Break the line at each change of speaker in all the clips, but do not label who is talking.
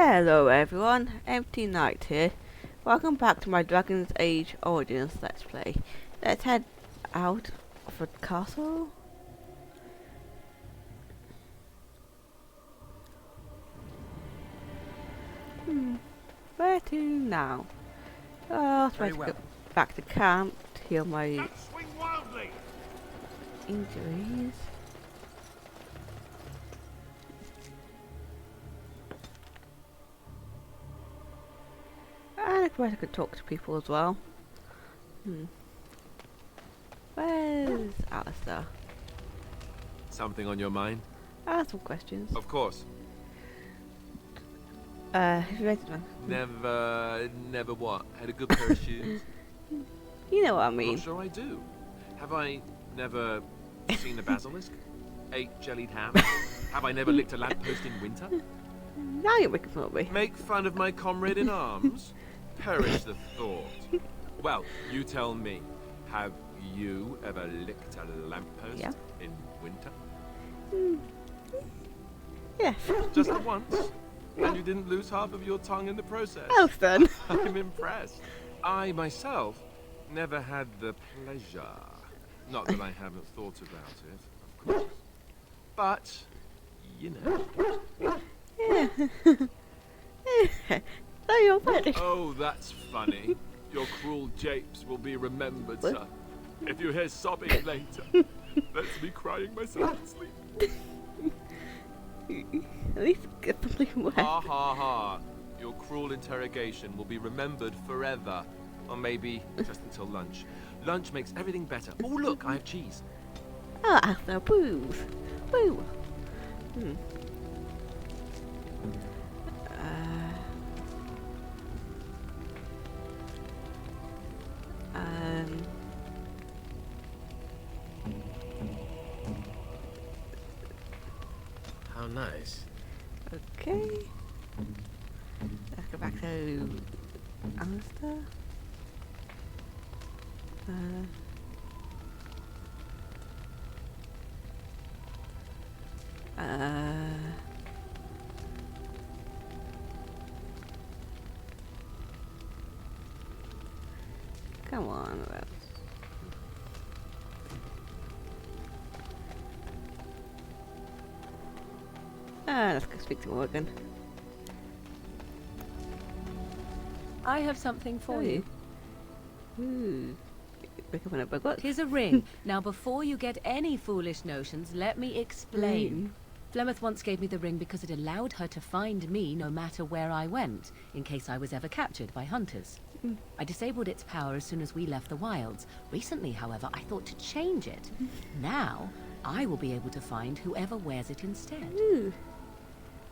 Hello everyone, Empty Knight here. Welcome back to my Dragon's Age Origins Let's Play. Let's head out of the castle. Where to now? Oh, I suppose to go back to camp to heal my injuries. And I suppose I could talk to people as well. Where's Alistair?
Something on your mind?
I have some questions.
Of course.
Have you read one?
Never what? Had a good pair of shoes?
You know what I mean.
Not sure I do. Have I never seen a basilisk? Ate jellied ham? Have I never licked a lamppost in winter?
Now you're making fun of me.
Make fun of my comrade in arms? Perish the thought. Well, you tell me. Have you ever licked a lamppost in winter?
Yes.
Just the once? And you didn't lose half of your tongue in the process?
Well done.
I'm impressed. I myself never had the pleasure. Not that I haven't thought about it, of course. But, you know.
Yeah. So you're finished.
Oh, that's funny. Your cruel japes will be remembered,
What?
sir. If you hear sobbing later, that's me crying myself to sleep.
At least get something wet.
Ha ha ha. Your cruel interrogation will be remembered forever. Or maybe just until lunch. Lunch makes everything better. Oh, look, I have cheese.
Oh, Alistair, booze. Woo. Um.
How nice.
Okay. Let's go back to Alistair. Come on, Rose. Let's go speak to Morgan.
I have something for you.
Ooh. Pick up on a bug. What?
Here's a ring. Now, before you get any foolish notions, let me explain. Flemeth once gave me the ring because it allowed her to find me no matter where I went, in case I was ever captured by hunters. I disabled its power as soon as we left the wilds. Recently, however, I thought to change it. Now, I will be able to find whoever wears it instead.
Ooh.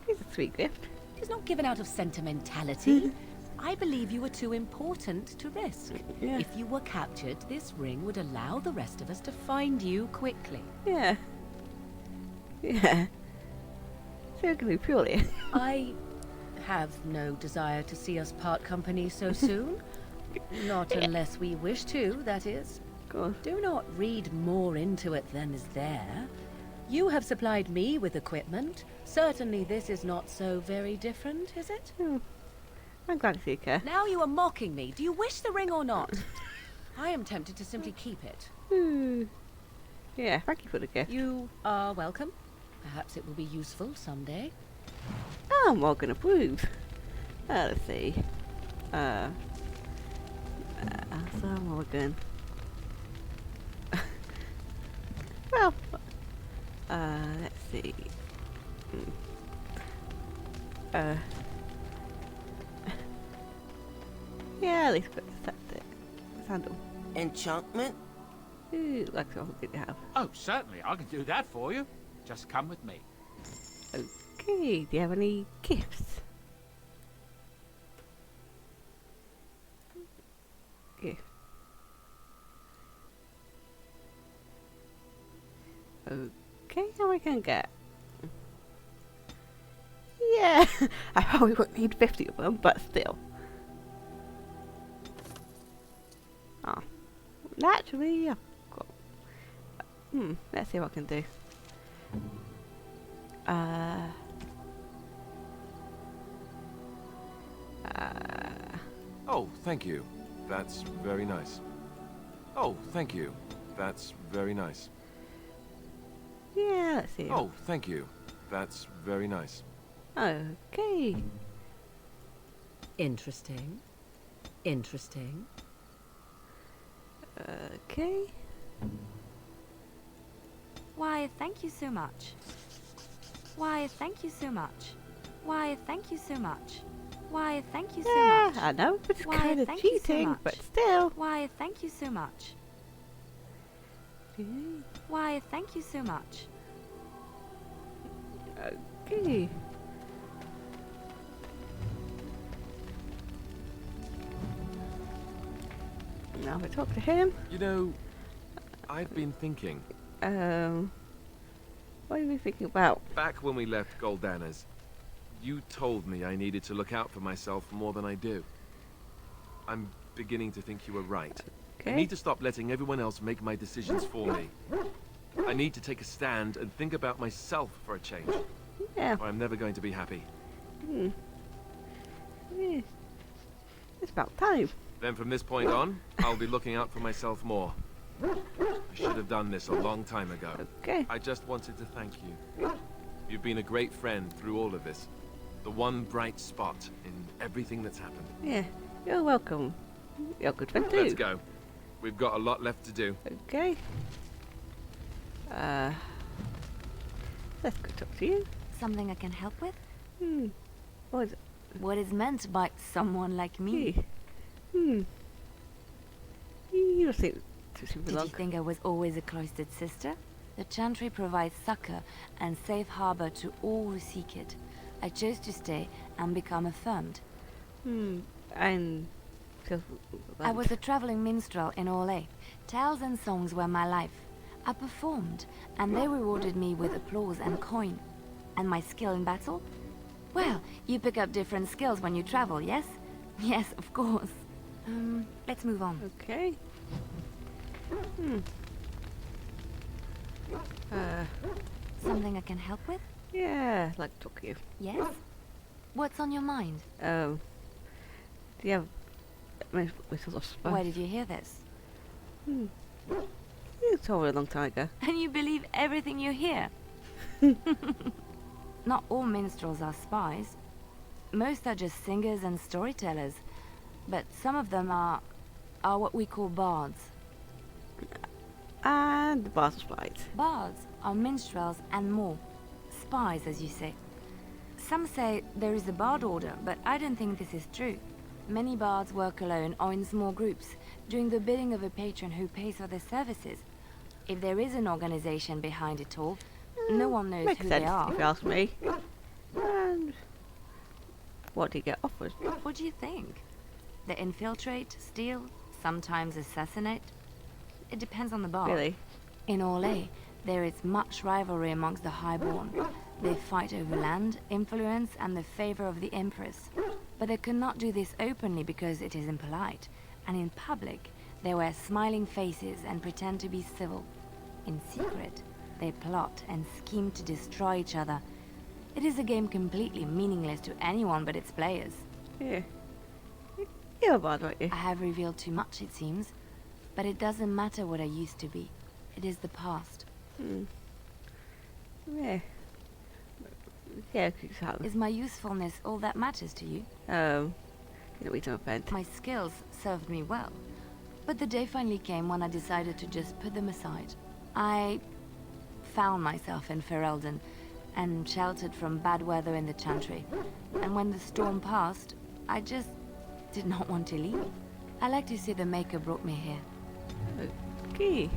It's a sweet gift.
It is not given out of sentimentality. I believe you were too important to risk.
Yeah.
If you were captured, this ring would allow the rest of us to find you quickly.
Yeah. Yeah. So it can be purely.
I have no desire to see us part company so soon. Not unless we wish to, that is.
God.
Do not read more into it than is there. You have supplied me with equipment. Certainly this is not so very different, is it?
I'm glad to see you care.
Now you are mocking me. Do you wish the ring or not? I am tempted to simply keep it.
Ooh. Yeah, thank you for the gift.
You are welcome. Perhaps it will be useful someday.
Oh, Morgan approves. Let's see. Alistair Morgan. Well, let's see. Yeah, at least put the sandal.
Enchantment?
Ooh, like something good to have.
Oh, certainly. I can do that for you. Just come with me.
Okay, do you have any gifts? Gift. Okay, how I can get? Yeah, I probably won't need 50 of them, but still. Oh, naturally, I've got. Let's see what I can do.
Oh, thank you. That's very nice. Oh, thank you. That's very nice.
Yeah, let's see.
Oh, thank you. That's very nice.
Okay.
Interesting. Interesting.
Okay.
Why, thank you so much. Why, thank you so much. Why, thank you so much. Why, thank you so
Yeah,
much.
I know it's
Why,
kind of
thank you so
cheating,
much.
but still.
Why, thank you so much. Why, thank you so much.
Okay. Now we talk to him.
You know, I've been thinking.
What are you thinking about?
Back when we left Goldana's, you told me I needed to look out for myself more than I do. I'm beginning to think you were right. I
Okay.
need to stop letting everyone else make my decisions for me. I need to take a stand and think about myself for a change,
Yeah.
or I'm never going to be happy.
Yeah. It's about time.
Then from this point on, I'll be looking out for myself more. I should have done this a long time ago.
Okay.
I just wanted to thank you. You've been a great friend through all of this. The one bright spot in everything that's happened.
Yeah. You're welcome. You're a good friend too.
Let's go. We've got a lot left to do.
Okay. Let's go talk to you.
Something I can help with?
What is it?
What is meant by someone like me?
You don't seem to
Did
belong.
you think I was always a cloistered sister? The Chantry provides succor and safe harbor to all who seek it. I chose to stay and become affirmed.
And
I was a traveling minstrel in Orlais. Tales and songs were my life. I performed, and they rewarded me with applause and coin. And my skill in battle? Well, you pick up different skills when you travel, yes? Yes, of course. Let's move on.
Okay.
Something I can help with?
Yeah, I'd like to talk to you.
Yes? What's on your mind?
Do you have whistles of spice?
Where did you hear this?
You told me a long time ago.
And you believe everything you hear? Not all minstrels are spies. Most are just singers and storytellers. But some of them are what we call bards.
And the bars of spice.
Bards are minstrels and more. Spies, as you say. Some say there is a bard order, but I don't think this is true. Many bards work alone or in small groups, doing the bidding of a patron who pays for their services. If there is an organization behind it all, no one knows
Makes
who
sense
they are.
if you ask me. And what do you get offered?
What do you think? They infiltrate, steal, sometimes assassinate? It depends on the bard.
Really?
In Orlais, there is much rivalry amongst the highborn. They fight over land, influence, and the favor of the Empress. But they cannot do this openly because it is impolite. And in public, they wear smiling faces and pretend to be civil. In secret, they plot and scheme to destroy each other. It is a game completely meaningless to anyone but its players.
Yeah. You're a bard, aren't you?
I have revealed too much, it seems. But it doesn't matter what I used to be. It is the past.
Yeah. Yeah, exactly.
Is my usefulness all that matters to you?
You know, we don't offend.
My skills served me well. But the day finally came when I decided to just put them aside. I found myself in Ferelden and sheltered from bad weather in the Chantry. And when the storm passed, I just did not want to leave. I like to say the Maker brought me here.
Okay.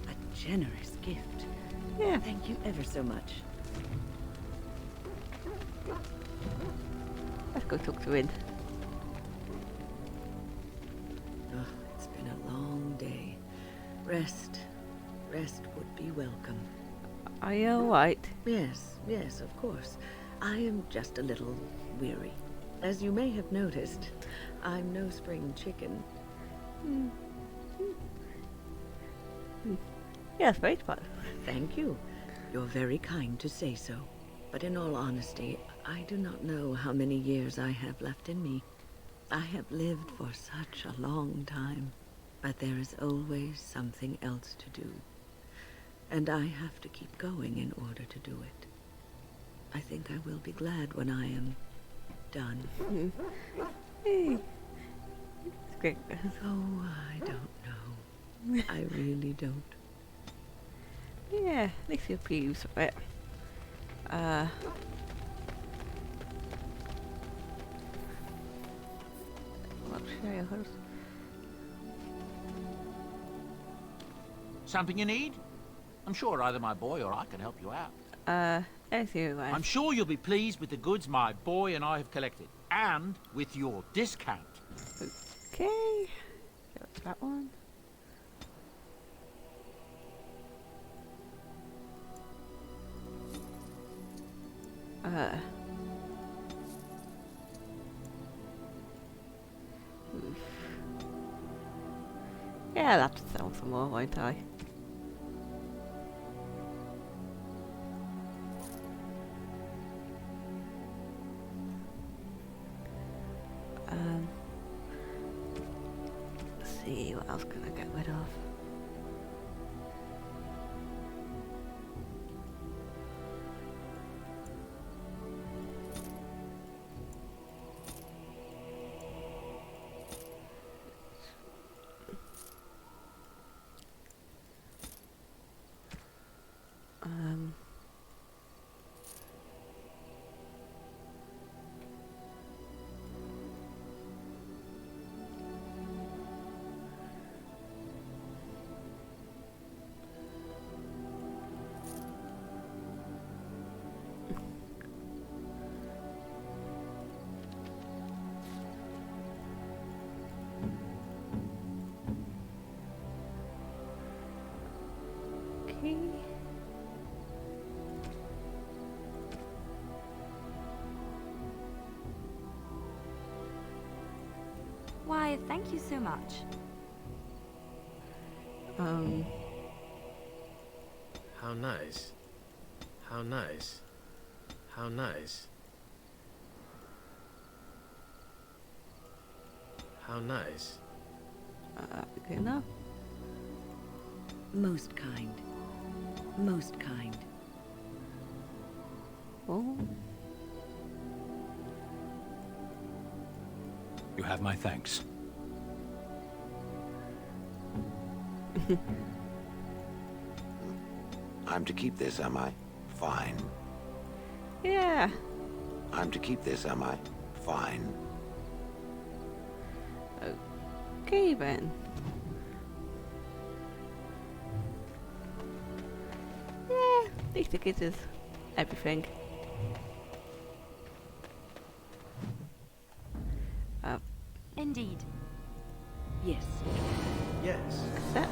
A generous gift.
Yeah.
Thank you ever so much.
go talk to Rin.
Oh, it's been a long day. Rest would be welcome.
Are you alright?
Yes, of course. I am just a little weary. As you may have noticed, I'm no spring chicken.
Yes, very fun.
Thank you. You're very kind to say so. But in all honesty, I do not know how many years I have left in me. I have lived for such a long time, but there is always something else to do. And I have to keep going in order to do it. I think I will be glad when I am done.
Hey. It's great.
Oh, I don't know. I really don't.
Yeah, at least you're pleased with it. What should I host?
Something you need? I'm sure either my boy or I can help you out.
Anything you want.
I'm sure you'll be pleased with the goods my boy and I have collected. And with your discount.
Okay. What's that one? Oof. Yeah, I'll have to sell some more, won't I? Let's see, what else can I get rid of? Okay.
Why, thank you so much.
How nice. How nice. How nice. How nice.
Good enough.
Most kind. Most kind.
Oh.
You have my thanks.
I'm to keep this, am I? Fine.
Yeah.
I'm to keep this, am I? Fine.
Okay then. Yeah, at least it gives us everything.
Indeed.
Yes.
Yes.
Set.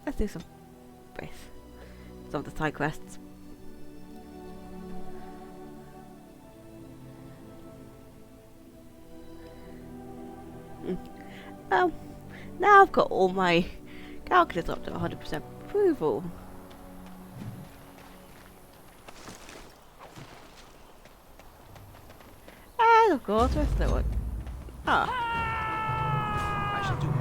Let's do some brace. Some of the side quests. Now I've got all my calculus up to 100% approval. And of course, where's the one? Ah.
I shall do it.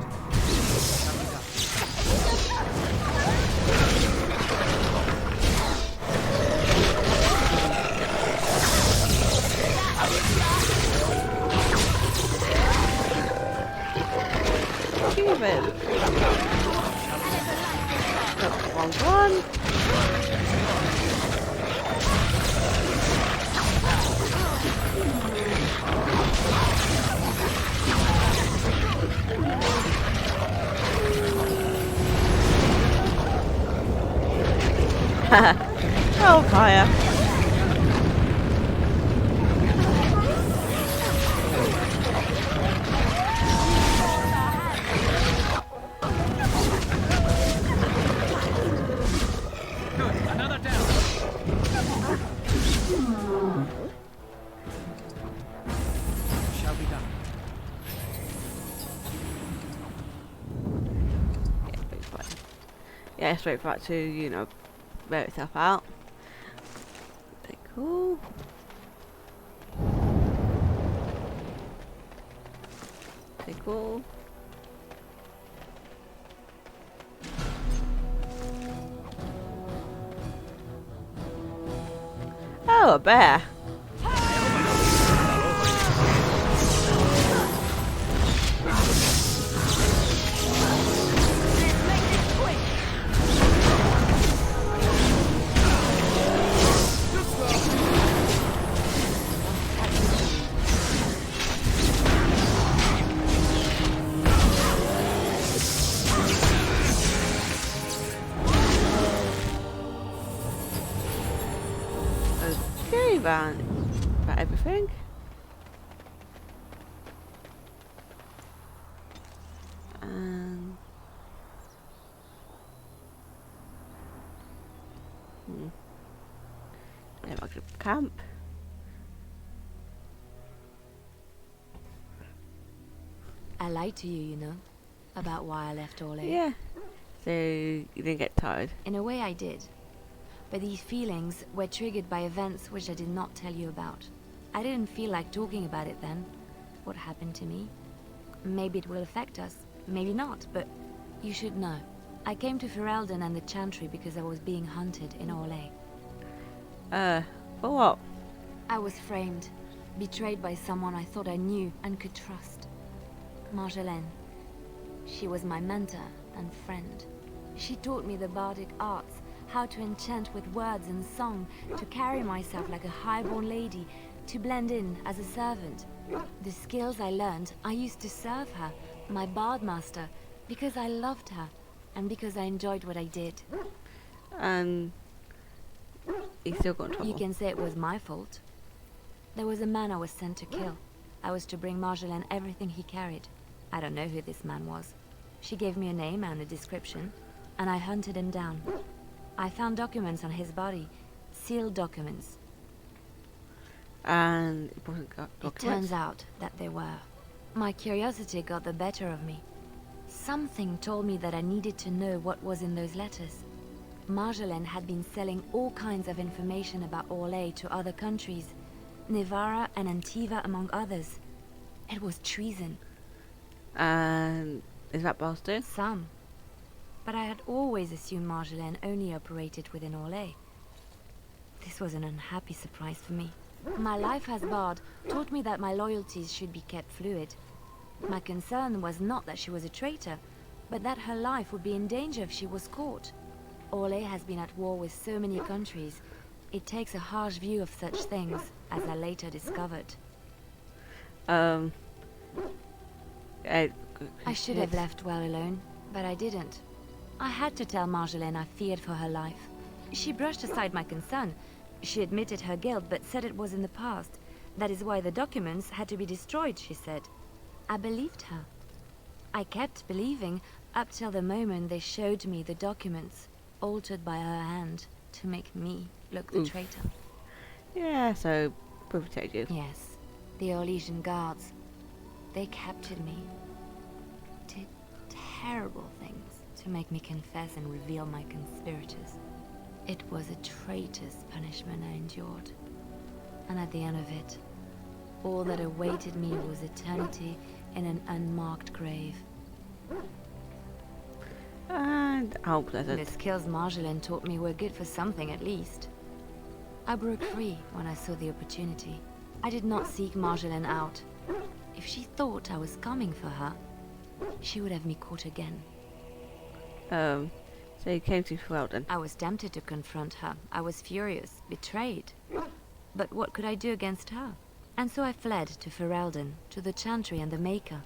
Human. Wrong one. Oh, fire.
Shall be done.
Yeah, straight back to, you know, wear itself out. Okay, cool. Okay, cool. Oh, a bear. Okay, then. About everything. And yeah, back to camp.
I lied to you, you know, about why I left Orlais.
Yeah. So you didn't get tired.
In a way, I did. But these feelings were triggered by events which I did not tell you about. I didn't feel like talking about it then. What happened to me? Maybe it will affect us, maybe not, but you should know. I came to Ferelden and the Chantry because I was being hunted in Orlais.
For what?
I was framed, betrayed by someone I thought I knew and could trust. Marjolaine. She was my mentor and friend. She taught me the bardic arts, how to enchant with words and song, to carry myself like a highborn lady, to blend in as a servant. The skills I learned, I used to serve her, my bard master, because I loved her, and because I enjoyed what I did.
And he still got in trouble.
You can say it was my fault. There was a man I was sent to kill. I was to bring Marjolaine everything he carried. I don't know who this man was. She gave me a name and a description, and I hunted him down. I found documents on his body, sealed documents.
And it wasn't got
It
documents.
turns out that they were. My curiosity got the better of me. Something told me that I needed to know what was in those letters. Marjolaine had been selling all kinds of information about Orlais to other countries, Nevara and Antiva among others. It was treason.
And is that bastard?
Some. But I had always assumed Marjolaine only operated within Orlais. This was an unhappy surprise for me. My life as bard taught me that my loyalties should be kept fluid. My concern was not that she was a traitor, but that her life would be in danger if she was caught. Orlais has been at war with so many countries. It takes a harsh view of such things, as I later discovered. I should have left well alone, but I didn't. I had to tell Marjolaine I feared for her life. She brushed aside my concern. She admitted her guilt, but said it was in the past. That is why the documents had to be destroyed, she said. I believed her. I kept believing up till the moment they showed me the documents, altered by her hand, to make me look the traitor.
Yeah, so we protect you.
Yes, the Orlesian guards. They captured me. Did terrible things to make me confess and reveal my conspirators. It was a traitor's punishment I endured. And at the end of it, all that awaited me was eternity in an unmarked grave.
And how pleasant.
The skills Marjolaine taught me were good for something at least. I broke free when I saw the opportunity. I did not seek Marjolaine out. If she thought I was coming for her, she would have me caught again.
So you came to Ferelden.
I was tempted to confront her. I was furious, betrayed. But what could I do against her? And so I fled to Ferelden, to the Chantry and the Maker.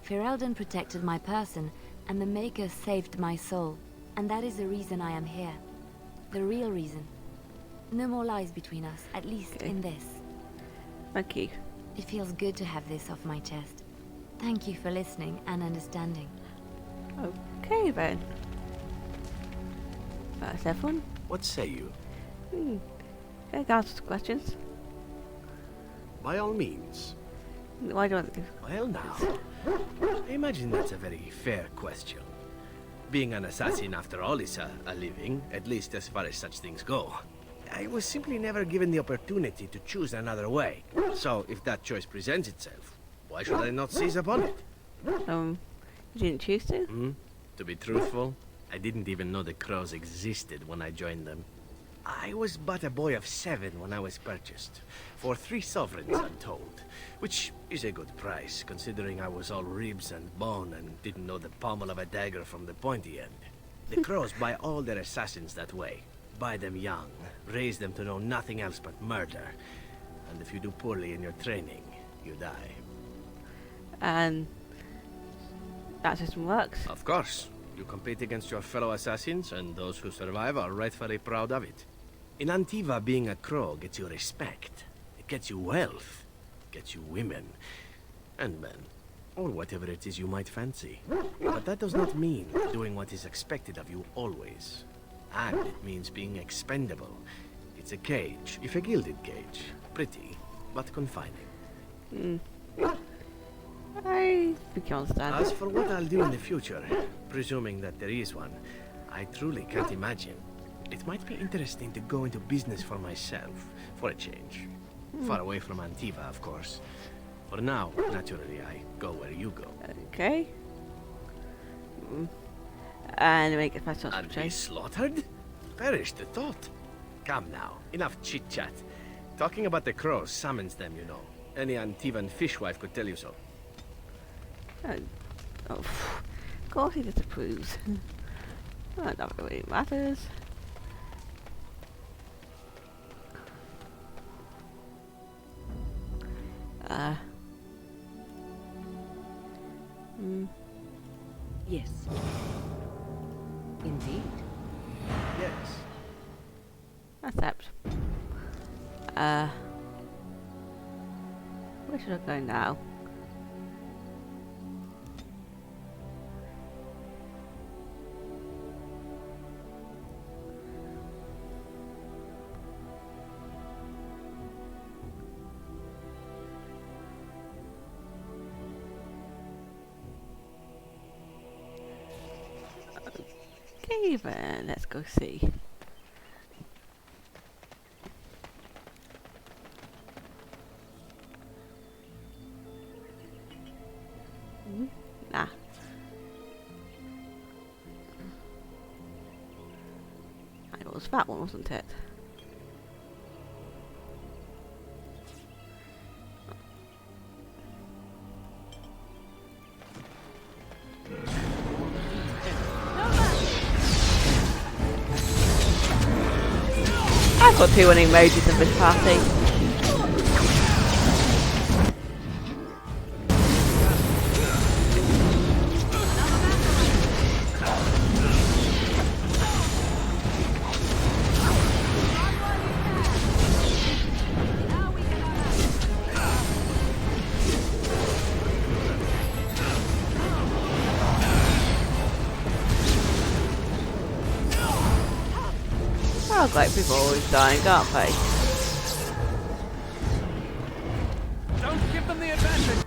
Ferelden protected my person, and the Maker saved my soul. And that is the reason I am here. The real reason. No more lies between us, at least in this.
Thank you.
It feels good to have this off my chest. Thank you for listening and understanding.
Okay then. That's everyone.
What say you?
Can I ask some questions?
By all means.
Why do I think?
Well now, I imagine that's a very fair question. Being an assassin, after all, is a living, at least as far as such things go. I was simply never given the opportunity to choose another way. So, if that choice presents itself, why should I not seize upon it?
You didn't choose to?
To be truthful, I didn't even know the crows existed when I joined them. I was but a boy of 7 when I was purchased, for 3 sovereigns, I'm told, which is a good price, considering I was all ribs and bone and didn't know the pommel of a dagger from the pointy end. The crows buy all their assassins that way. Buy them young, raise them to know nothing else but murder, and if you do poorly in your training, you die.
And that system works?
Of course. You compete against your fellow assassins, and those who survive are rightfully proud of it. In Antiva, being a crow gets you respect. It gets you wealth. Gets you women. And men. Or whatever it is you might fancy. But that does not mean doing what is expected of you always. And it means being expendable. It's a cage, if a gilded cage. Pretty, but confining.
I think you understand.
As for what I'll do in the future, presuming that there is one, I truly can't imagine. It might be interesting to go into business for myself, for a change. Far away from Antiva, of course. For now, naturally, I go where you go.
Okay. And make it fast
And be slaughtered? Perish the thought. Come now, enough chit-chat. Talking about the crows summons them, you know. Any Antivan fishwife could tell you so.
Of course he disapproves. Well, not really matters.
Yes.
Indeed.
Yes.
Accept. Where should I go now? Okay then, let's go see. Nah. It was that one, wasn't it? I've got 2 winning emojis in this party. Oh, great, people are always dying, aren't they?
Don't give them the advantage!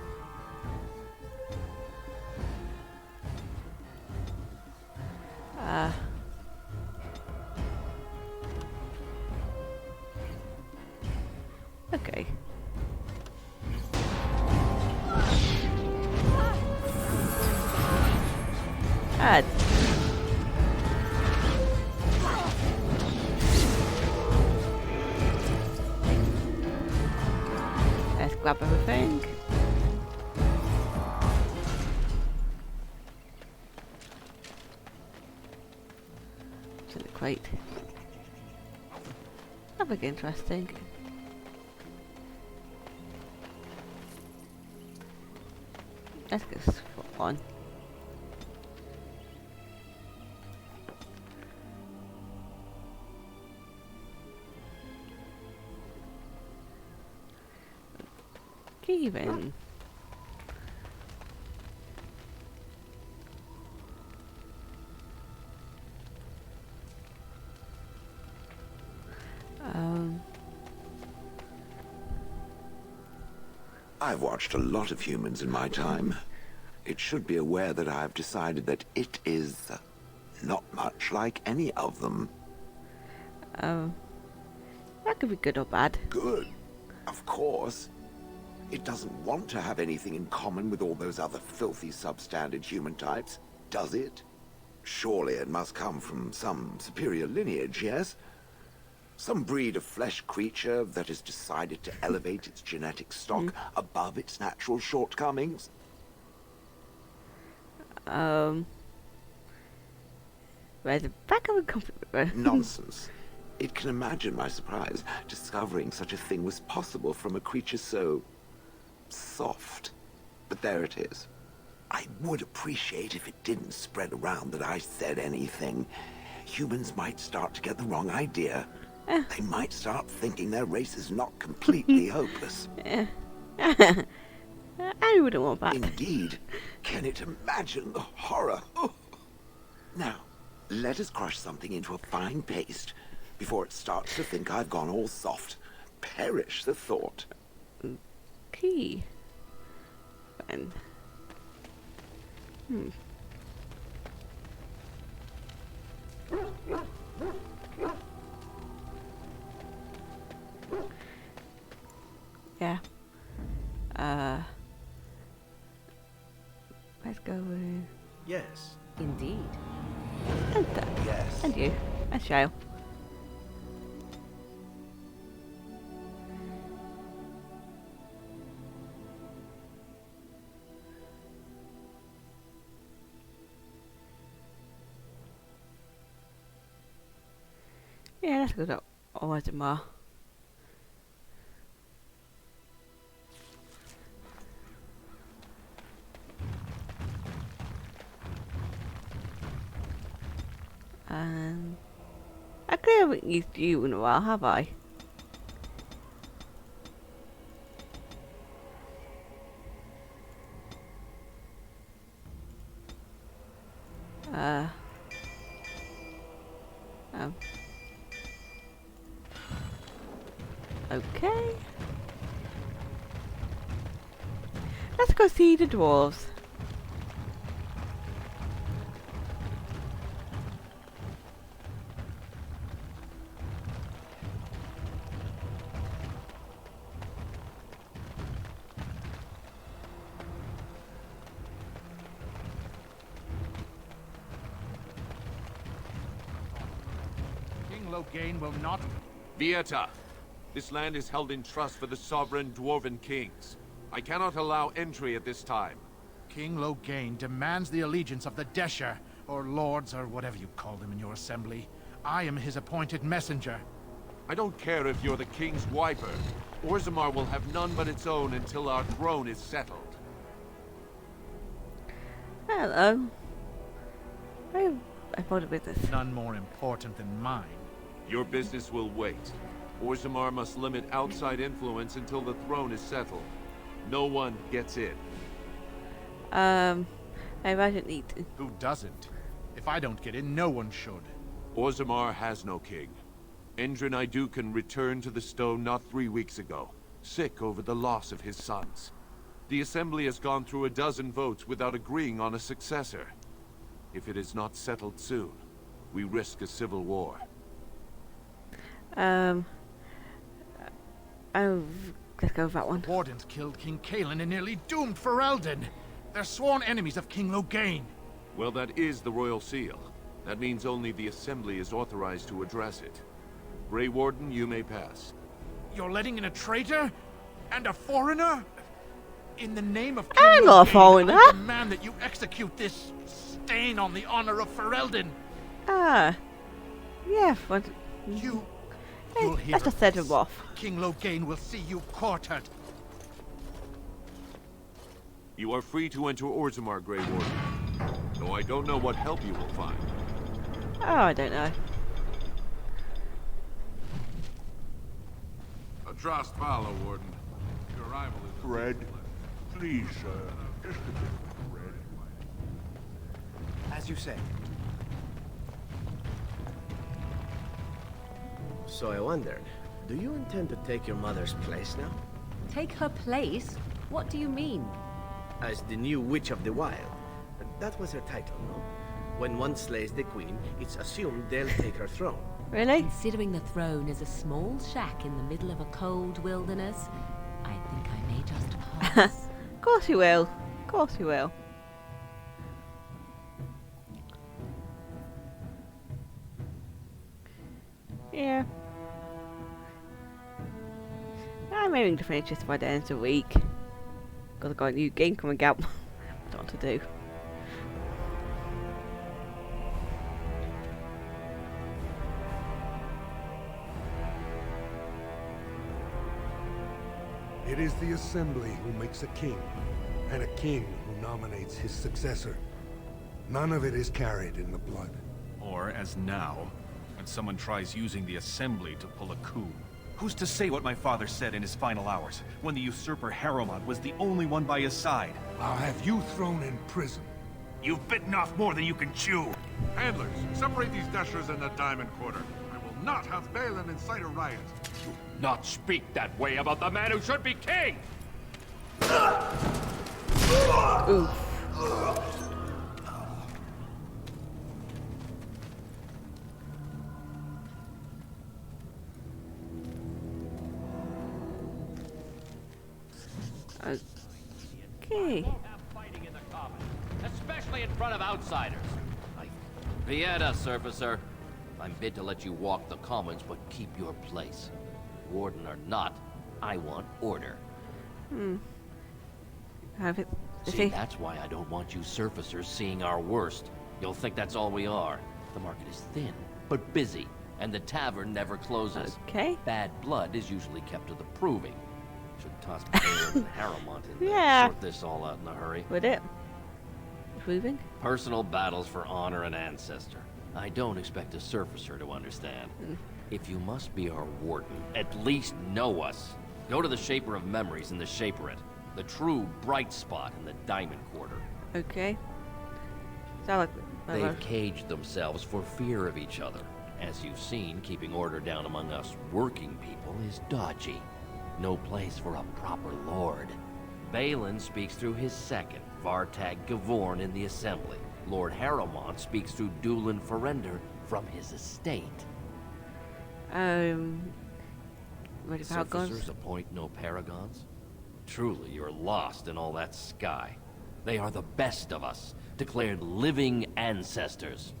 Okay. Let's grab everything. To the crate. Nothing interesting. Let's go for one. Even.
I've watched a lot of humans in my time. It should be aware that I've decided that it is not much like any of them.
That could be good or bad.
Good, of course. It doesn't want to have anything in common with all those other filthy substandard human types, does it? Surely it must come from some superior lineage, yes? Some breed of flesh creature that has decided to elevate its genetic stock above its natural shortcomings?
Where's the back of a computer?
Nonsense. It can imagine my surprise discovering such a thing was possible from a creature so soft. But there it is. I would appreciate if it didn't spread around that I said anything. Humans might start to get the wrong idea. They might start thinking their race is not completely hopeless.
I wouldn't want that.
Indeed. Can it imagine the horror? Oh. Now, let us crush something into a fine paste before it starts to think I've gone all soft. Perish the thought.
Key. Fine. Yeah. Let's go with...
Yes.
Indeed.
And that.
Yes.
And you. And Shale. Yeah, let's go to Orazammar. I clearly haven't used you in a while, have I? Okay. Let's go see the dwarves.
King Logain will not...
Vieta, this land is held in trust for the sovereign dwarven kings. I cannot allow entry at this time.
King Logain demands the allegiance of the Desher, or lords, or whatever you call them in your assembly. I am his appointed messenger.
I don't care if you're the king's wiper. Orazammar will have none but its own until our throne is settled.
Hello. I thought of business.
None more important than mine.
Your business will wait. Orazammar must limit outside influence until the throne is settled. No one gets in.
I imagine need to.
Who doesn't? If I don't get in, no one should.
Orazammar has no king. Endrin Idukan returned to the stone not 3 weeks ago, sick over the loss of his sons. The Assembly has gone through a dozen votes without agreeing on a successor. If it is not settled soon, we risk a civil war.
Let's go with that one.
Wardens killed King Kalen and nearly doomed Ferelden. They're sworn enemies of King Logain.
Well, that is the royal seal. That means only the Assembly is authorized to address it. Grey Warden, you may pass.
You're letting in a traitor? And a foreigner? In the name of
I'm
King
not a
Logain,
foreigner.
I demand that you execute this stain on the honor of Ferelden.
Yeah, but...
You'll hear
let's just
of
set
this.
him off.
King Logain will see you quartered.
You are free to enter Orazammar, Grey Warden. Though I don't know what help you will find.
Oh, I don't know.
A trust follow, Warden. Your arrival is...
Bread? Please, sir. Just a bit of bread.
As you say. So I wondered, do you intend to take your mother's place now?
Take her place? What do you mean?
As the new Witch of the Wild. That was her title, no? When one slays the queen, it's assumed they'll take her throne.
Really?
Considering the throne is a small shack in the middle of a cold wilderness, I think I may just pass.
Of course you will. Of course you will. Yeah. I'm aiming to finish this by the end of the week. Because I've got a new game coming out. Don't know what to do.
It is the Assembly who makes a king, and a king who nominates his successor. None of it is carried in the blood.
Or, as now, when someone tries using the Assembly to pull a coup. Who's to say what my father said in his final hours, when the usurper Harrowmont was the only one by his side?
I'll have you thrown in prison.
You've bitten off more than you can chew.
Handlers, separate these dashers in the Diamond Quarter. I will not have Balin incite a riot.
Not speak that way about the man who should be king!
Oof. Okay.
Fighting in the common, especially in front of outsiders. Vieta, surfacer. I'm bid to let you walk the commons, but keep your place. Warden or not, I want order.
Have it.
See, that's why I don't want you surfacers seeing our worst. You'll think that's all we are. The market is thin, but busy, and the tavern never closes.
Okay.
Bad blood is usually kept to the proving. Should toss Balin and Harrowmont in there.
Yeah.
Sort this all out in a hurry.
Would it? Proving?
Personal battles for honor and ancestor. I don't expect a surfacer to understand. If you must be our warden, at least know us. Go to the Shaper of Memories in the Shaperate. The true bright spot in the Diamond Quarter.
Okay. Sound like
They've caged themselves for fear of each other. As you've seen, keeping order down among us working people is dodgy. No place for a proper lord. Balin speaks through his second, Vartag Gavorn, in the Assembly. Lord Harrowmont speaks through Dulin Ferender from his estate.
What about guns?
Surfacers appoint no paragons? Truly, you're lost in all that sky. They are the best of us, declared living ancestors.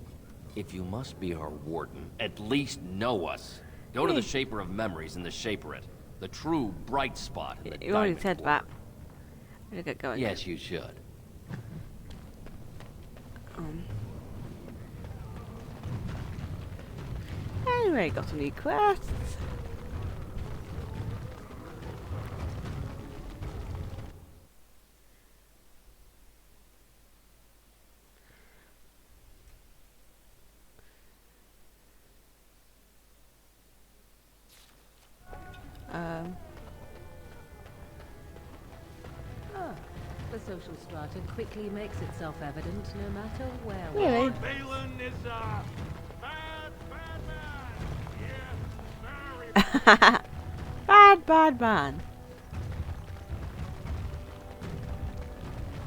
If you must be our warden, at least know us. Go to the Shaper of Memories in the Shaperate. The true bright spot in the
You already
Diamond
said
Quarter.
that. I'm gonna get going.
Yes, you should.
Anyway, got some new quests.
The social strata quickly makes itself evident no matter where we
Really?
Balin is a bad man. Yeah, very
Bad man.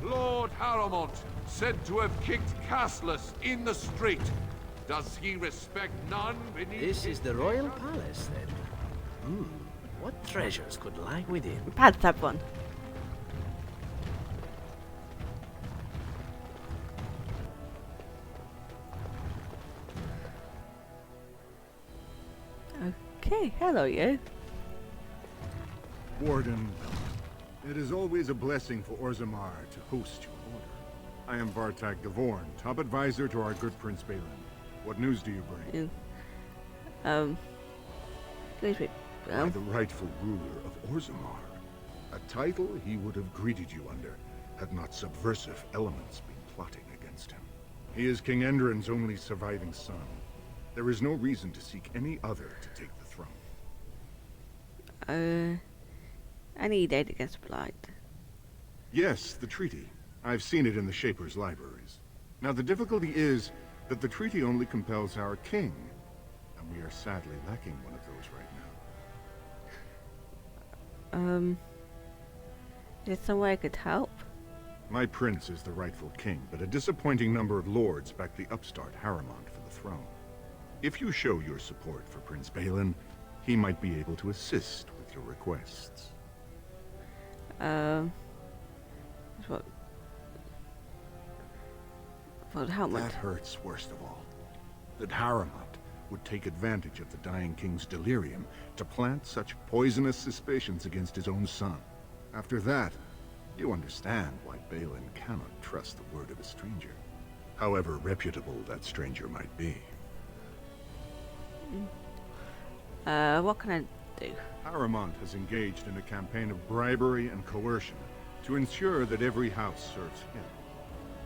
Lord Harrowmont, said to have kicked Castless in the street. Does he respect none beneath
This
his
is the royal palace, then. What treasures could lie within?
Bad that one. Okay, hello you.
Warden, it is always a blessing for Orazammar to host your order. I am Vartag Gavorn, top advisor to our good Prince Balin. What news do you bring?
Please wait.
I'm the rightful ruler of Orazammar. A title he would have greeted you under, had not subversive elements been plotting against him. He is King Endrin's only surviving son. There is no reason to seek any other to take the throne.
I need aid against blight.
Yes, the treaty. I've seen it in the Shaper's libraries. Now the difficulty is that the treaty only compels our king, and we are sadly lacking one of those right now.
Is there some way I could help?
My prince is the rightful king, but a disappointing number of lords back the upstart Harrimont for the throne. If you show your support for Prince Balin, he might be able to assist with your requests.
What? Well, how much?
That hurts worst of all. That Harrimont would take advantage of the dying king's delirium to plant such poisonous suspicions against his own son. After that, you understand why Balin cannot trust the word of a stranger, however reputable that stranger might be.
What can I do?
Harrimont has engaged in a campaign of bribery and coercion to ensure that every house serves him.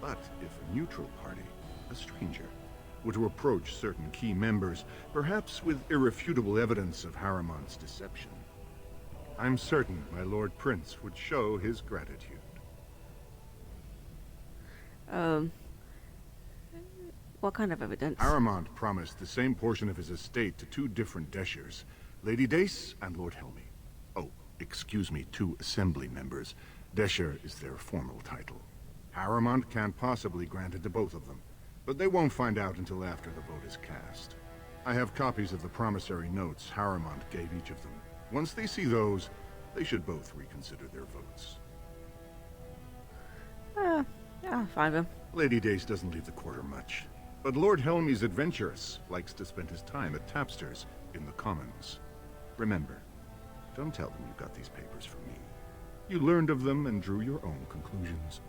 But if a neutral party, a stranger, were to approach certain key members, perhaps with irrefutable evidence of Harrimont's deception, I'm certain my Lord Prince would show his gratitude.
What kind of evidence?
Harrimont promised the same portion of his estate to two different Deshers, Lady Dace and Lord Helmy. Oh, excuse me, two assembly members. Desher is their formal title. Harrimont can't possibly grant it to both of them, but they won't find out until after the vote is cast. I have copies of the promissory notes Harrimont gave each of them. Once they see those, they should both reconsider their votes.
I'll find them.
Lady Dace doesn't leave the quarter much, but Lord Helmy's adventurous, likes to spend his time at Tapster's in the Commons. Remember, don't tell them you got these papers from me. You learned of them and drew your own conclusions.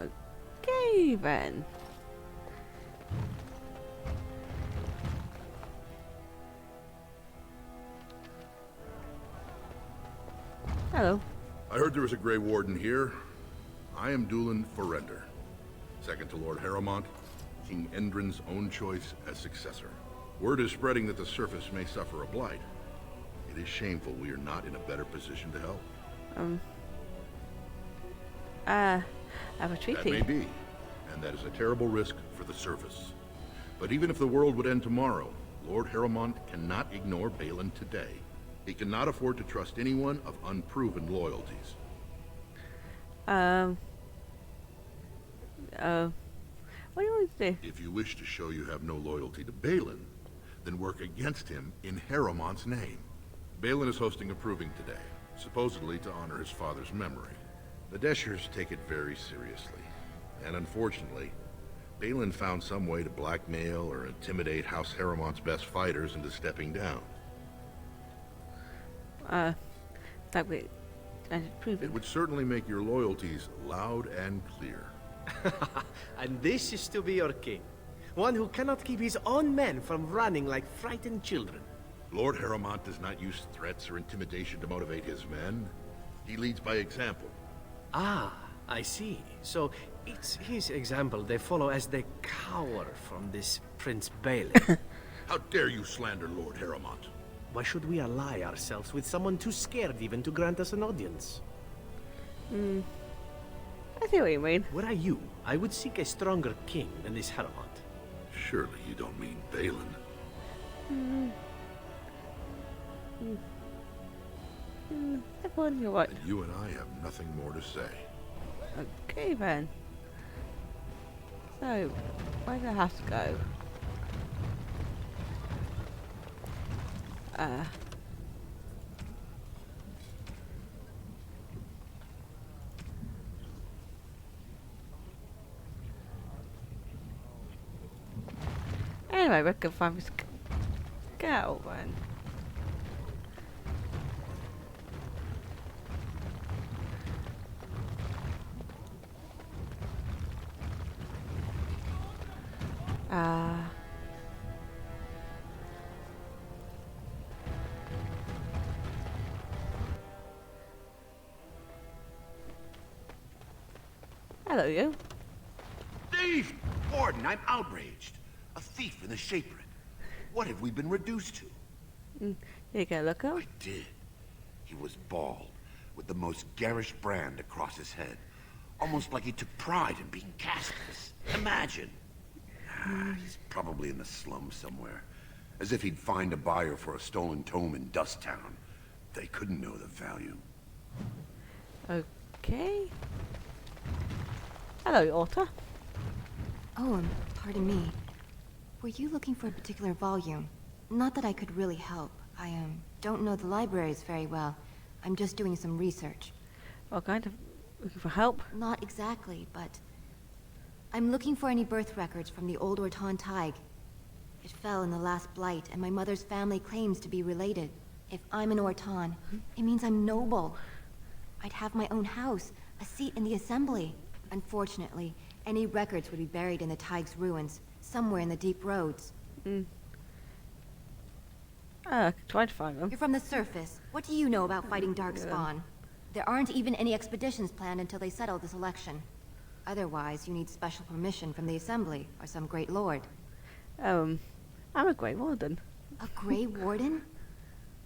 Okay, then. Hello.
I heard there was a Grey Warden here. I am Dulin Forrender, second to Lord Harrimont, King Endrin's own choice as successor. Word is spreading that the surface may suffer a blight. It is shameful we are not in a better position to help.
I have a treaty.
That may be, and that is a terrible risk for the surface. But even if the world would end tomorrow, Lord Harrimont cannot ignore Balin today. He cannot afford to trust anyone of unproven loyalties.
What do you want to do?
If you wish to show you have no loyalty to Balin, then work against him in Harrimont's name. Balin is hosting a proving today, supposedly to honor his father's memory. The Deshers take it very seriously, and unfortunately, Balin found some way to blackmail or intimidate House Harrimont's best fighters into stepping down.
That way, prove
it would certainly make your loyalties loud and clear.
And this is to be your king. One who cannot keep his own men from running like frightened children.
Lord Harrimont does not use threats or intimidation to motivate his men. He leads by example.
Ah, I see. So it's his example they follow as they cower from this Prince Balin.
How dare you slander Lord Harrimont?
Why should we ally ourselves with someone too scared even to grant us an audience?
I see what you mean.
Were I you, I would seek a stronger king than this Harrimont.
Surely you don't mean Balin.
I wonder what.
And you and I have nothing more to say.
Okay then. So, where do I have to go? Anyway, we can find this girl then. Hello, you.
Thief! Warden, I'm outraged. A thief in the Shapered. What have we been reduced to?
You go look up.
I did. He was bald, with the most garish brand across his head. Almost like he took pride in being castless. Imagine. He's probably in the slums somewhere. As if he'd find a buyer for a stolen tome in Dust Town. They couldn't know the value.
Okay. Hello, Otter.
Oh, pardon me. Were you looking for a particular volume? Not that I could really help. I don't know the libraries very well. I'm just doing some research.
What kind of... looking for help?
Not exactly, but... I'm looking for any birth records from the old Orton Tig. It fell in the last blight, and my mother's family claims to be related. If I'm an Orton, it means I'm noble. I'd have my own house, a seat in the assembly. Unfortunately, any records would be buried in the Tig's ruins, somewhere in the deep roads.
I could try to find them.
You're from the surface. What do you know about fighting Darkspawn? There aren't even any expeditions planned until they settle this election. Otherwise, you need special permission from the Assembly, or some Great Lord.
I'm a Grey Warden.
A Grey Warden?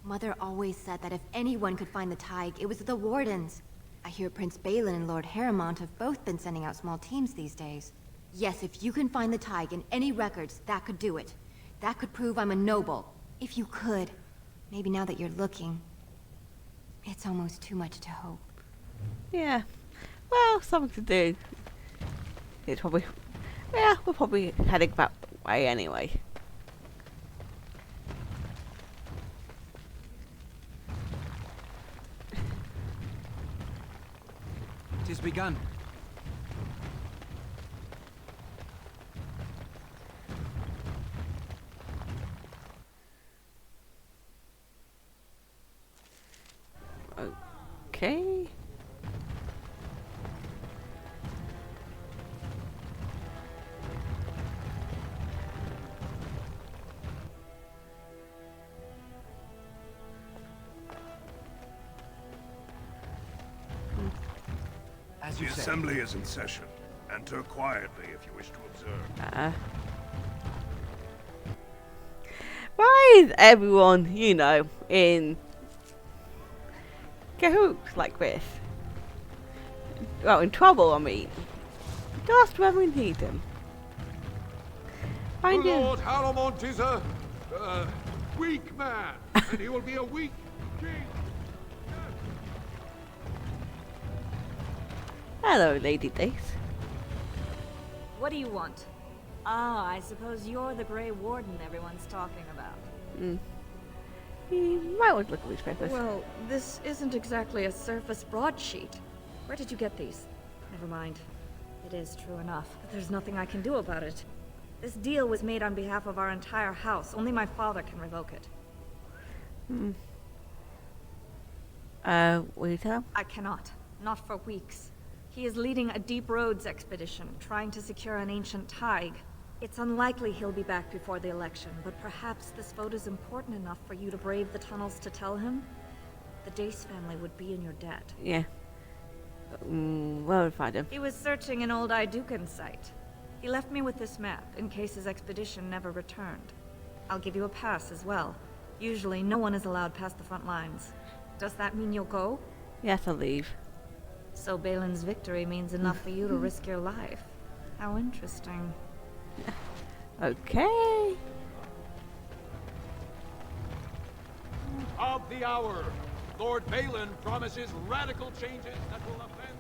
Mother always said that if anyone could find the Tig, it was the Wardens. I hear Prince Balin and Lord Harrowmont have both been sending out small teams these days. Yes, if you can find the Tig in any records, that could do it. That could prove I'm a noble. If you could. Maybe now that you're looking. It's almost too much to hope.
Yeah. Well, something to do. It's probably... yeah, we're probably heading that way anyway.
It is begun.
Okay.
The assembly is in session. Enter quietly if you wish to observe.
Why is everyone, you know, in cahoots like this? Well, in trouble, I mean. Just when we need them. I do.
Lord Harrowmont is a weak man, and he will be a weak king.
Hello, Lady Dace.
What do you want? Ah, I suppose you're the Grey Warden everyone's talking about.
You might want to look at these papers.
Well, this isn't exactly a surface broadsheet. Where did you get these? Never mind. It is true enough, but there's nothing I can do about it. This deal was made on behalf of our entire house. Only my father can revoke it.
Will you tell him?
I cannot. Not for weeks. He is leading a deep roads expedition, trying to secure an ancient Tig. It's unlikely he'll be back before the election, but perhaps this vote is important enough for you to brave the tunnels to tell him? The Dace family would be in your debt.
Yeah. Where would I find him?
He was searching an old Idukan site. He left me with this map, in case his expedition never returned. I'll give you a pass as well. Usually, no one is allowed past the front lines. Does that mean you'll go?
Yes, I'll leave.
So Balin's victory means enough for you to risk your life. How interesting.
Okay.
Of the hour, Lord Balin promises radical changes that will offend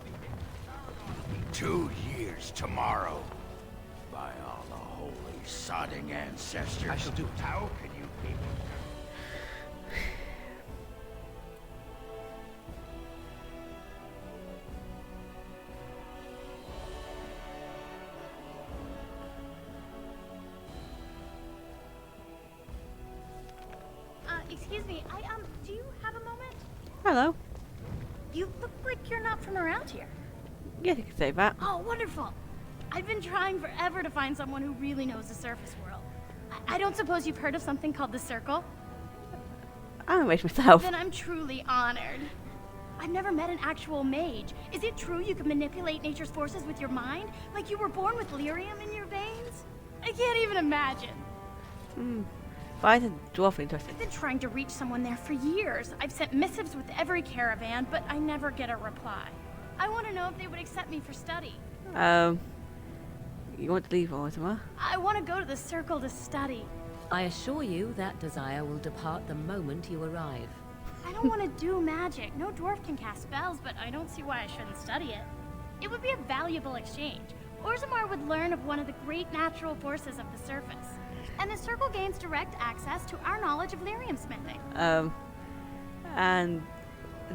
the
2 years tomorrow. By all the holy sodding ancestors.
I shall do it.
How can you people...
Excuse me, do you have a moment?
Hello.
You look like you're not from around here.
Yes, you can say that.
Oh, wonderful. I've been trying forever to find someone who really knows the surface world. I don't suppose you've heard of something called the Circle?
I'm a mage myself.
Then I'm truly honored. I've never met an actual mage. Is it true you can manipulate nature's forces with your mind? Like you were born with lyrium in your veins? I can't even imagine.
Why is a dwarf interested?
I've been trying to reach someone there for years. I've sent missives with every caravan, but I never get a reply. I want to know if they would accept me for study.
You want to leave Orazammar?
I want to go to the Circle to study.
I assure you that desire will depart the moment you arrive.
I don't want to do magic. No dwarf can cast spells, but I don't see why I shouldn't study it. It would be a valuable exchange. Orzammar would learn of one of the great natural forces of the surface. And the circle gains direct access to our knowledge of lyrium smithing.
And...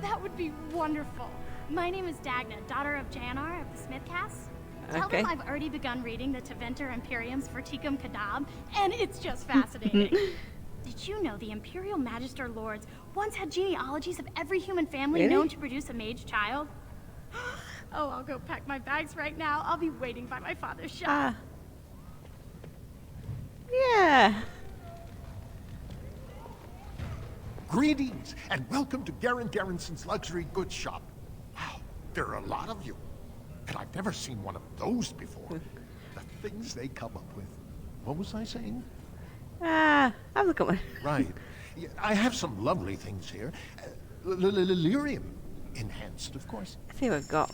That would be wonderful. My name is Dagna, daughter of Janar of the Smithcasts. Tell them I've already begun reading the Teventer Imperium's Verticum Kadab, and it's just fascinating. Did you know the Imperial Magister Lords once had genealogies of every human family known to produce a mage child? Oh, I'll go pack my bags right now. I'll be waiting by my father's shop.
Yeah.
Greetings, and welcome to Garen Garrison's luxury goods shop. Wow, there are a lot of you. And I've never seen one of those before. The things they come up with. What was I saying?
Have a look at one.
Right. Yeah, I have some lovely things here. Lyrium enhanced, of course.
Let's see what we've got.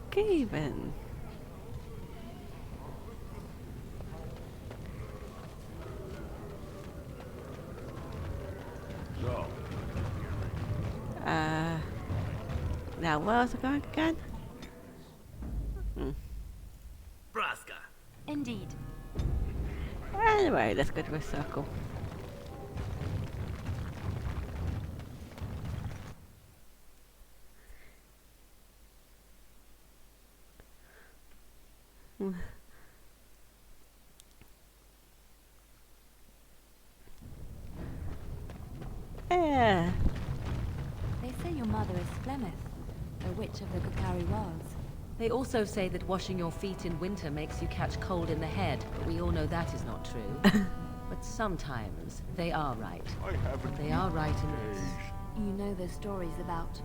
Okay then.
So.
Now where else are we going again?
Braska.
Indeed.
Anyway, let's go to a circle. Yeah.
They say your mother is Flemeth, a witch of the Kukari Wilds.
They also say that washing your feet in winter makes you catch cold in the head, but we all know that is not true. But sometimes they are right. They are right in this.
You know the stories about...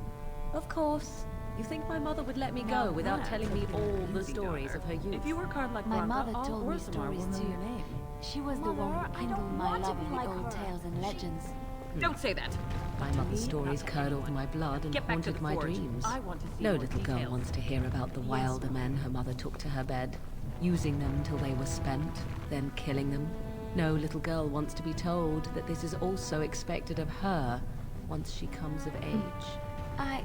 Of course. You think my mother would let me go without telling me all the stories of her youth?
If you work hard like
My
Blanca,
mother
all
told me
Orzammar
stories
will know
too.
your name.
She was the one who kindled my love of the old tales and legends.
Don't say that.
My mother's stories curdled my blood and
Get back to
haunted
the
my
forge.
dreams.
I want to see
No
more
little girl
details.
wants to hear about the wilder men her mother took to her bed, using them until they were spent, then killing them. No little girl wants to be told that this is also expected of her once she comes of age.
I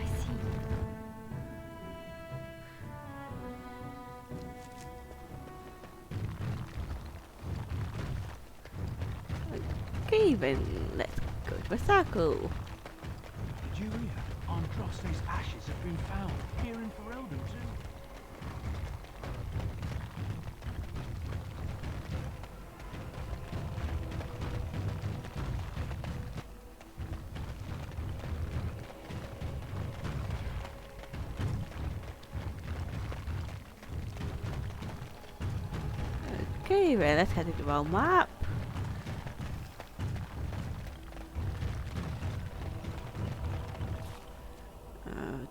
see.
Okay then, let's go to a circle.
Did you hear? Androste's ashes have been found here in Ferelden too.
Okay then, let's head to the wrong map.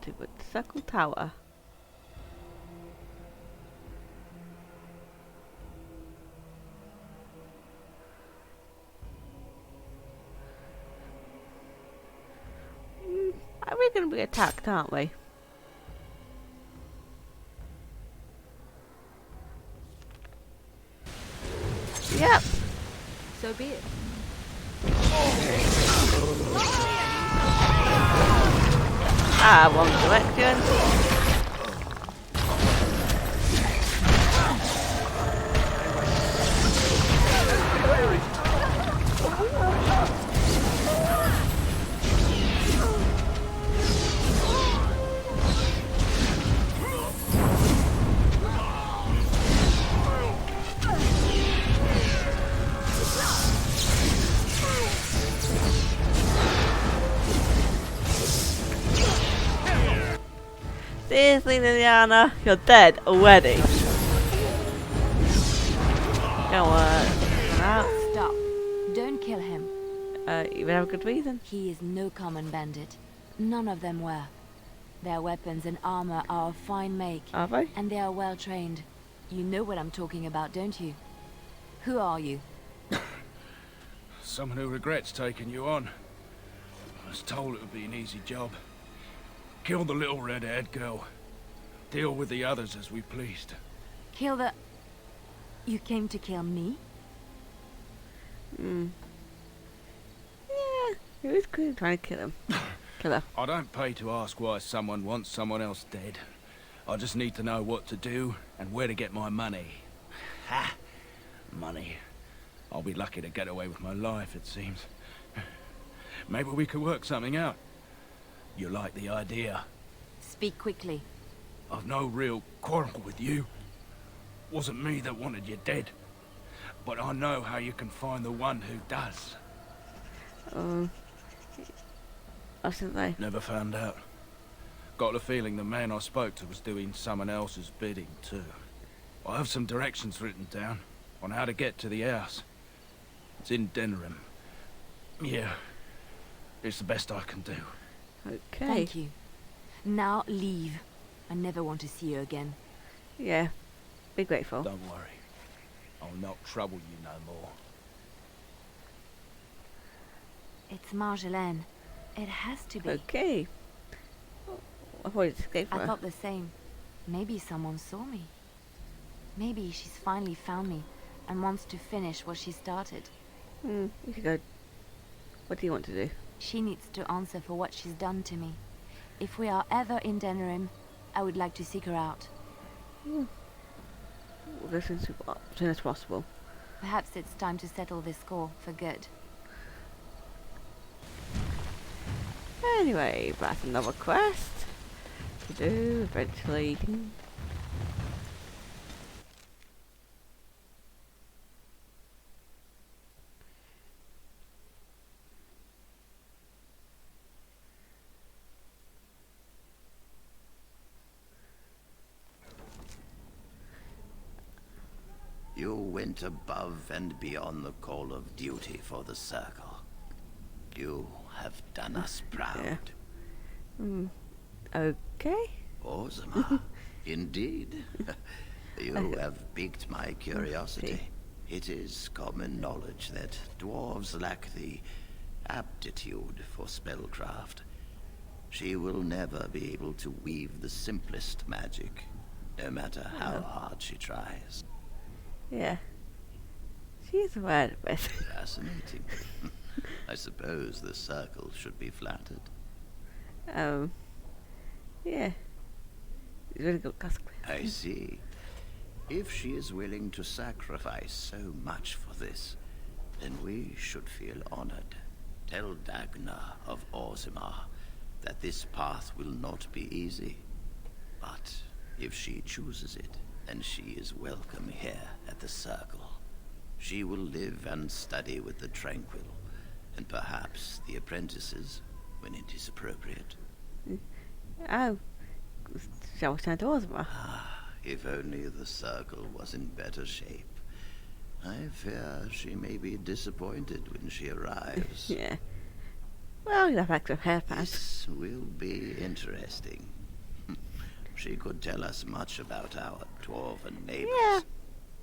To the circle tower. We're going to be attacked, aren't we? Yep.
So be it.
Wrong direction. Seriously, Liliana, you're dead already. Go on.
Stop. Don't kill him.
You have a good reason.
He is no common bandit. None of them were. Their weapons and armor are of fine make.
Are they?
And they are well trained. You know what I'm talking about, don't you? Who are you?
Someone who regrets taking you on. I was told it would be an easy job.
Kill the little red-haired girl. Deal with the others as we pleased.
Kill the... You came to kill me?
Yeah, he was clearly trying to kill him. Kill her.
I don't pay to ask why someone wants someone else dead. I just need to know what to do and where to get my money. Ha! Money. I'll be lucky to get away with my life, it seems. Maybe we could work something out. You like the idea?
Speak quickly.
I've no real quarrel with you. Wasn't me that wanted you dead. But I know how you can find the one who does.
I should say.
Never found out. Got the feeling the man I spoke to was doing someone else's bidding too. I have some directions written down on how to get to the house. It's in Denerim. Yeah, it's the best I can do.
Okay.
Thank you. Now leave. I never want to see you again.
Yeah, be grateful.
Don't worry. I'll not trouble you no more.
It's Marjolaine. It has to be.
Okay. I thought it escaped her.
I thought the same. Maybe someone saw me. Maybe she's finally found me and wants to finish what she started.
You should go. What do you want to do?
She needs to answer for what she's done to me. If we are ever in Denerim, I would like to seek her out.
We'll go as soon as possible.
Perhaps it's time to settle this score for good.
Anyway, that's another quest to do eventually.
You went above and beyond the call of duty for the Circle. You have done us proud.
Yeah. Okay.
Orazammar, indeed. You have piqued my curiosity. It is common knowledge that dwarves lack the aptitude for spellcraft. She will never be able to weave the simplest magic, no matter how hard she tries.
Yeah. She's aware of it.
Fascinating. I suppose the Circle should be flattered.
Yeah. He's really good customer.
I see. If she is willing to sacrifice so much for this, then we should feel honored. Tell Dagna of Orazammar that this path will not be easy. But if she chooses it, then she is welcome here at the Circle. She will live and study with the Tranquil, and perhaps the apprentices, when it is appropriate.
Oh. Shall we turn to Orazammar?
If only the Circle was in better shape. I fear she may be disappointed when she arrives.
Yeah. Well, you'll have extra hair pants.
This will be interesting. She could tell us much about our dwarven neighbors.
Yeah.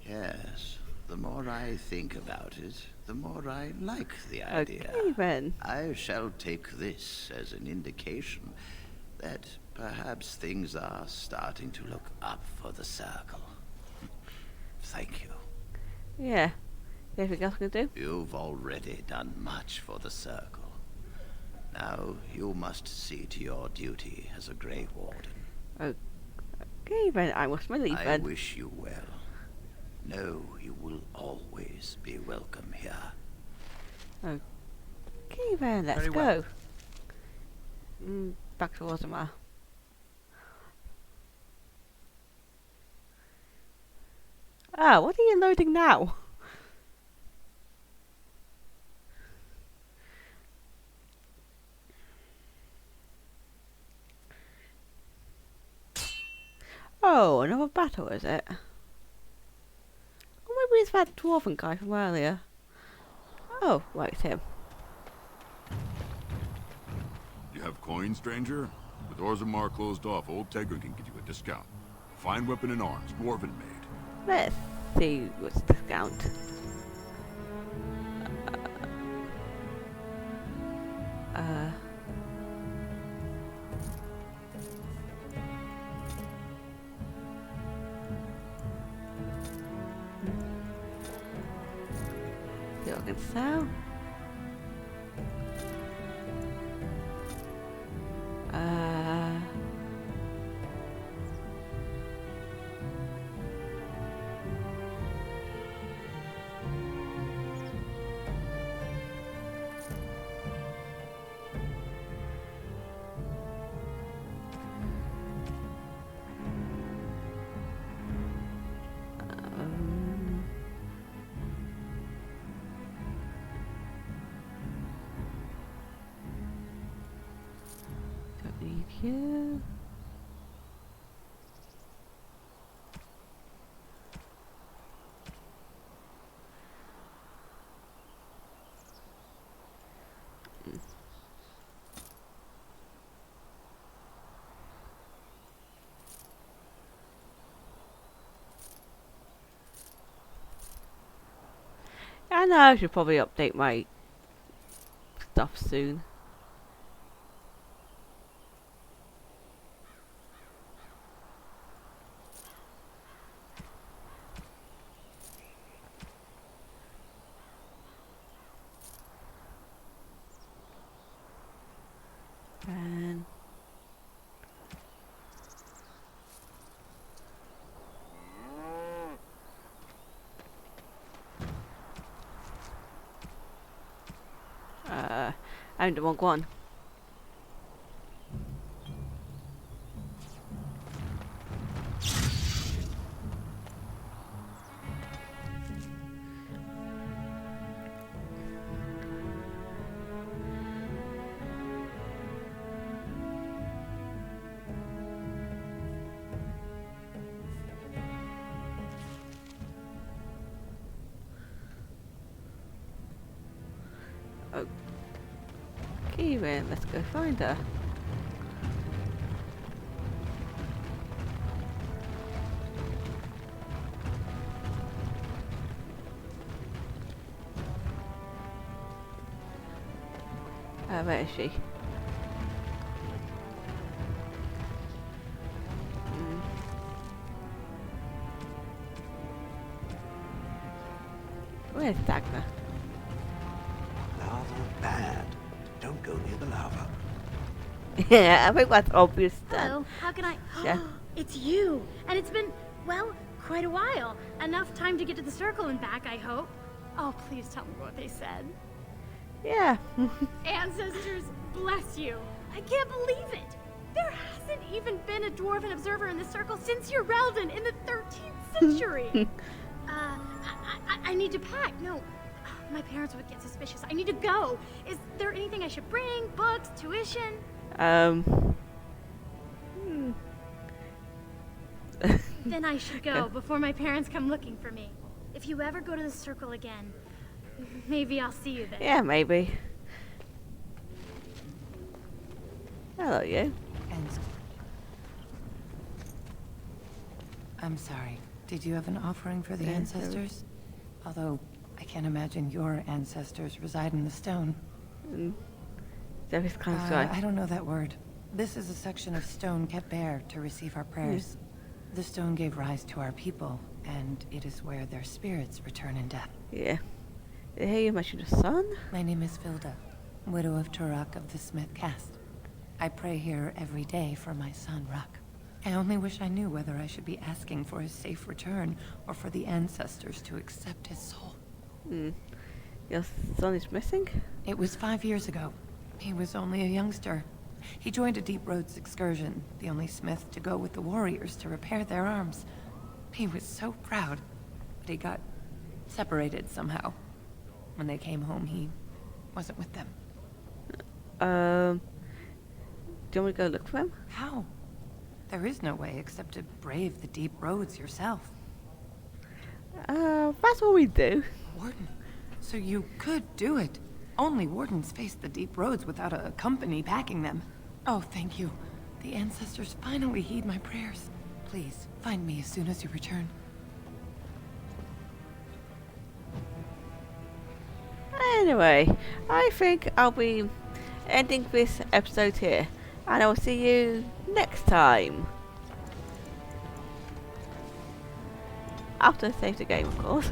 Yes. The more I think about it, the more I like the idea.
Okay, then.
I shall take this as an indication that perhaps things are starting to look up for the Circle. Thank you.
Yeah. Anything else we can do?
You've already done much for the Circle. Now you must see to your duty as a Grey Warden.
Okay, then. I must leave
I
then.
wish you well. Know you will always be welcome here.
Okay, then. Let's
Very
go.
well.
Back to Orazammar. Ah, what are you loading now? Oh, another battle, is it? Or maybe it's that dwarven guy from earlier. Oh, right, it's him.
You have coin, stranger? With Orazammar closed off, old Tegra can get you a discount. Fine weapon and arms, dwarven made.
Let's see what's the discount. I can sell. Don't need you. I know I should probably update my stuff soon. And I'm the wrong one. Okay then, let's go find her. Where is she? Where's Dagmar?
Lava bad. Don't go near the lava.
Yeah, I think that's obvious then.
Hello, how can I...
Yeah.
It's you! And it's been, well, quite a while. Enough time to get to the circle and back, I hope. Oh, please tell me what they said.
Yeah.
Ancestors, bless you. I can't believe it. There hasn't even been a dwarven observer in the circle since Urelden in the 13th century. I need to pack. No, my parents would get suspicious. I need to go. Is there anything I should bring? Books, tuition? Then I should go before my parents come looking for me. If you ever go to the circle again, maybe I'll see you there.
Yeah, maybe. Hello, you.
I'm sorry. Did you have an offering for the ancestors? Although, I can't imagine your ancestors reside in the stone. I don't know that word. This is a section of stone kept bare to receive our prayers. The stone gave rise to our people, and it is where their spirits return in death.
Yeah. Did I hear you mention a son?
My name is Vilda, widow of Turok of the Smith caste. I pray here every day for my son, Ruck. I only wish I knew whether I should be asking for his safe return or for the ancestors to accept his soul.
Your son is missing?
It was 5 years ago. He was only a youngster. He joined a Deep Roads excursion, the only smith to go with the warriors to repair their arms. He was so proud, but he got separated somehow. When they came home, he wasn't with them.
Do you want me to go look for him?
How? There is no way except to brave the Deep Roads yourself.
That's what we do.
Warden, so you could do it. Only wardens face the Deep Roads without a company backing them. Oh, thank you. The ancestors finally heed my prayers. Please, find me as soon as you return.
Anyway, I think I'll be ending this episode here. And I will see you next time. After I save the game, of course.